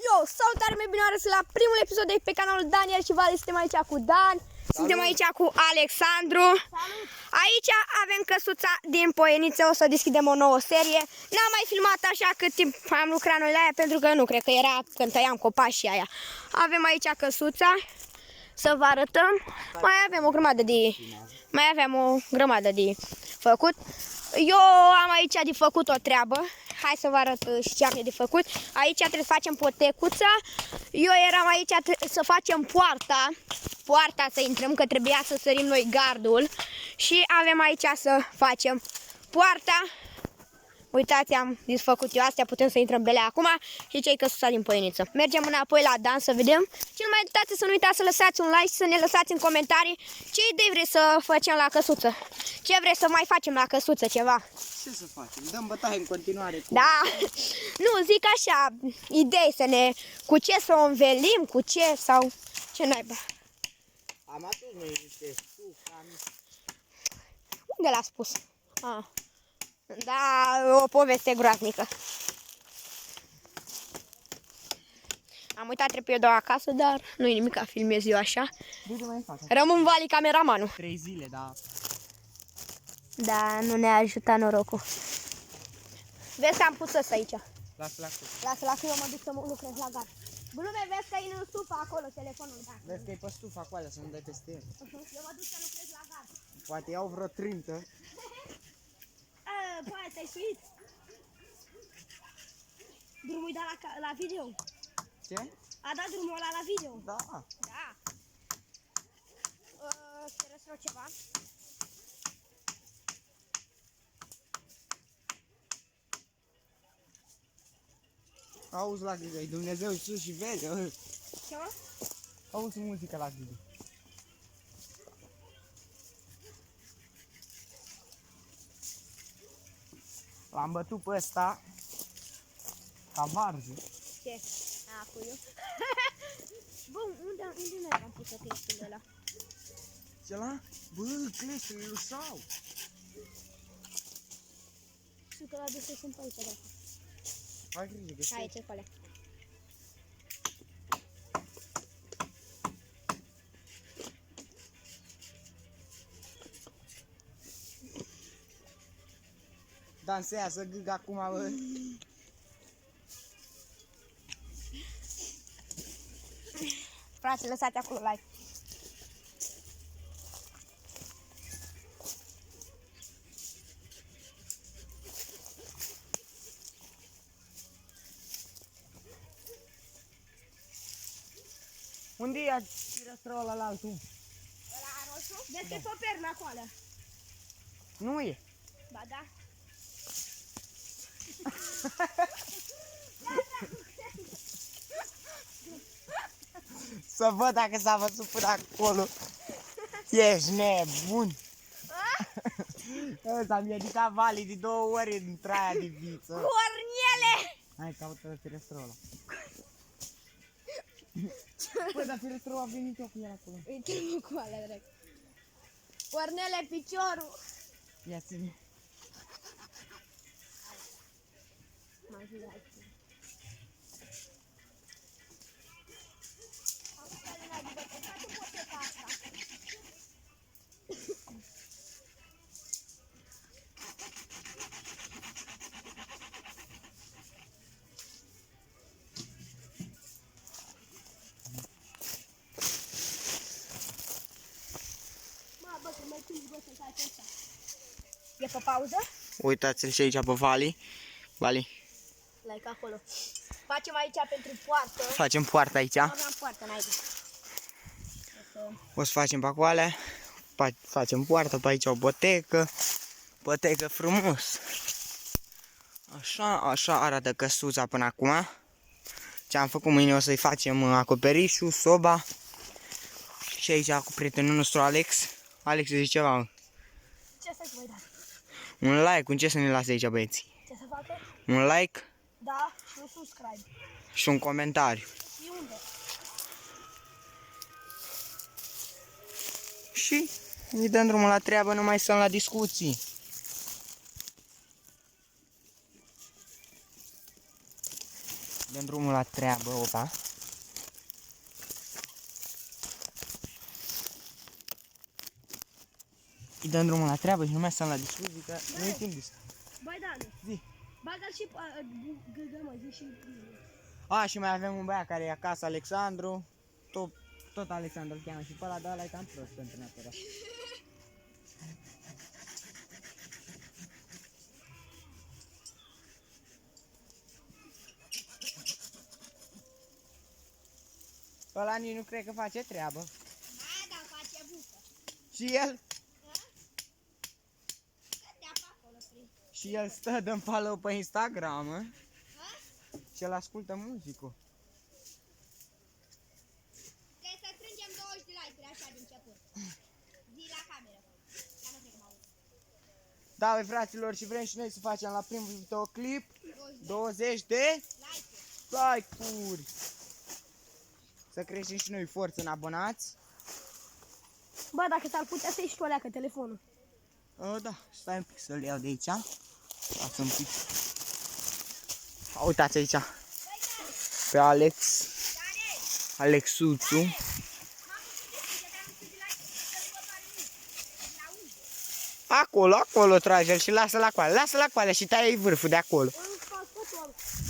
Yo, salutare, mai bine oară la primul episod de pe canalul Daniel și Vali. Suntem aici cu Dan. Salut. Suntem aici cu Alexandru. Salut. Aici avem căsuța din Poieniță. O să deschidem o nouă serie. N-am mai filmat așa cât timp am lucrat noi la ea, pentru că nu cred că era când tăiam copaci și aia. Avem aici căsuța. Să vă arătăm. Mai avem o grămadă de făcut. Eu am aici de făcut o treabă. Hai să vă arăt și ce am de făcut. Aici trebuie să facem potecuța. Eu eram aici să facem poarta să intrăm, că trebuia să sărim noi gardul. Și avem aici să facem poarta. Uitați, am desfăcut eu astea, putem să intrăm pe ele acum. Și ce-i căsuța din Poieniță. Mergem înapoi la Dan să vedem. Și nu mai uitați să nu uitați să lăsați un like și să ne lăsați în comentarii ce idei vreți să facem la căsuță. Ce vreți să mai facem la căsuță, ceva. Ce să facem? Dăm bătaie în continuare cu... Da, nu, zic așa, idei să ne... Cu ce să o învelim, cu ce sau... Ce naiba? Am adus noi niște stufa. Unde l-a spus? Ah. Da, o poveste groaznică. Am uitat trepedul acasă, dar nu-i nimic, filmez eu așa. Rămân Vali cameramanul. 3 zile, da. Da, nu ne-a ajutat norocul. Vezi că am pus ăsta aici. Lasă, eu mă duc să lucrez la gard. Blume, vezi că e în stufa acolo telefonul. Da. Vezi că e pe stufa cu alea, să nu dai peste el. Eu mă duc să lucrez la gard. Poate iau vreo trintă. Poate te-ai suit. Drumul-i dat la video. Ce? A dat drumul ăla la video. Da. Da. Să răsră ceva. Auzi la video, Dumnezeu sus și vede. Ce mă? Auzi muzică la video. L-am bătut pe ăsta ca varză. Ce? Acum eu. Bă, unde n-am pus cleștile ăla? Ce la? Bă, cleștile lui Sau. Știu că la duse sunt pe aici, da. Ai grijă, găsești. Aici, acolo. Dansează gâg acum, bă. Frate, lăsați acolo like. Unde e tirăstrăul ăla la altul? Ăla roșu? Vezi că e pe pernă acolo. Nu e. Ba da. Să văd dacă s-a văzut până acolo. Ești nebun. Ăsta mi-a ridicat Vali de 2 ori într aia de viță. Corniele! Hai, caută firestrăul ăla. Păi, dar firestrăul a venit eu cu el acolo. Uite-mă cu alea, drag. Cornele, piciorul. Ia ține. M-a jurat aici. E pe pauză? Uitați-l și aici pe Vali. Vali. Like acolo. Facem aici pentru poartă. Facem poartă aici. Nu aveam poartă înainte. O să facem pacoale. Facem poartă, pe aici o botecă. Botecă frumos. Așa arată căsuța până acum. Ce am făcut, mâine o să-i facem acoperișul, soba. Și aici cu prietenul nostru Alex. Alex, zice ceva. Ce să-ți voi da? Un like, un ce să ne lase aici, băieții? Ce să facă? Un like Da, și un subscribe. și un comentariu. Și unde? Și îi dăm drumul la treabă, nu mai stăm la discuții. Dăm drumul la treabă, opa. Îi dăm drumul la treabă și nu mai stăm la discuții, că nu e timp de asta. Băi, Dani, Zi. bagă și gâgă, zi și... A, și mai avem un băiat care e acasă, Alexandru. Tot Alexandru îl cheamă și pe ăla, dar ăla e cam prost pentru neapărat. Ăla nici nu cred că face treabă. Hai, dar face bucă. Și el? Stă-te acolo, prin. Și el stă, dă-mi follow pe Instagram, mă. Și el ascultă muzică. Trebuie să strângem 20 de like-uri așa din început. Zi la cameră. Ca nu cred că mă aud. Da, băi, fraților, și vrem și noi să facem la primul videoclip 20 de like-uri. Să creștem și noi forță în abonați. Bă, dacă s-ar putea să ieși tu alea, că telefonul. Da, stai un pic să-l iau de aici. Stați un pic. Uitați aici. Pe Alex. Alexuțu. Acolo trage și lasă-l acolo. Lasă-l acolo și taie vârful de acolo.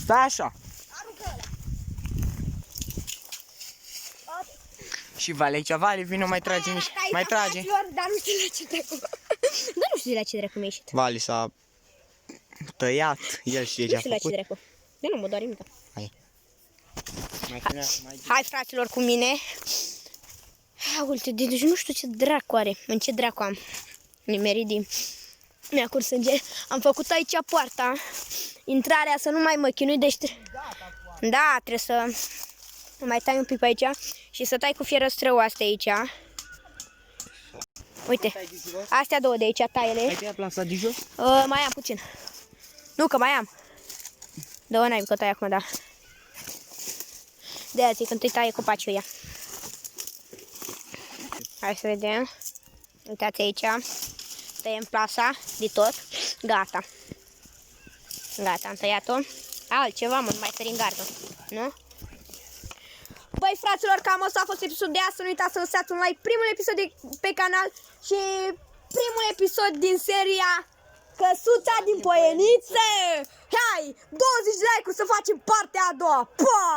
Stai așa. Și Vale aici, Vale, vino, mai trage niște. Mai trage. Dar nu știu la ce dracu. Dar nu știu la ce dracu mi-a ieșit. Vale s-a tăiat, el știe ce Nu a știu la ce făcut. dracu. De nu mă doare nimic. Mai Hai, fraților, cu mine. Uite, deci nu știu ce dracu are. În ce dracu am. Nimeridii. Mi-a curs sânge. Am făcut aici poarta. Intrarea să nu mai mă chinui, deci... Da, trebuie să... Mai tai un pic pe aici și să tai cu fierăstrău astea aici. Uite, astea două de aici, taile. ai tăiat plasa de jos? Mai am puțin. Nu, că mai am. Dă-o n-ai că tai acum, da. De-aia zic, întâi taie copaciul ăia. Hai să vedem. Uitați aici. Tăiem plasa de tot. Gata. Gata, am tăiat-o. Altceva, mă, nu mai sări în gardă. Nu? Băi, fraților, cam asta a fost episodul de astăzi. Nu uitați să lăsați un like. Primul episod pe canal și primul episod din seria Căsuța din Poienițe. Hai, 20 de like-uri să facem partea a doua. Pa!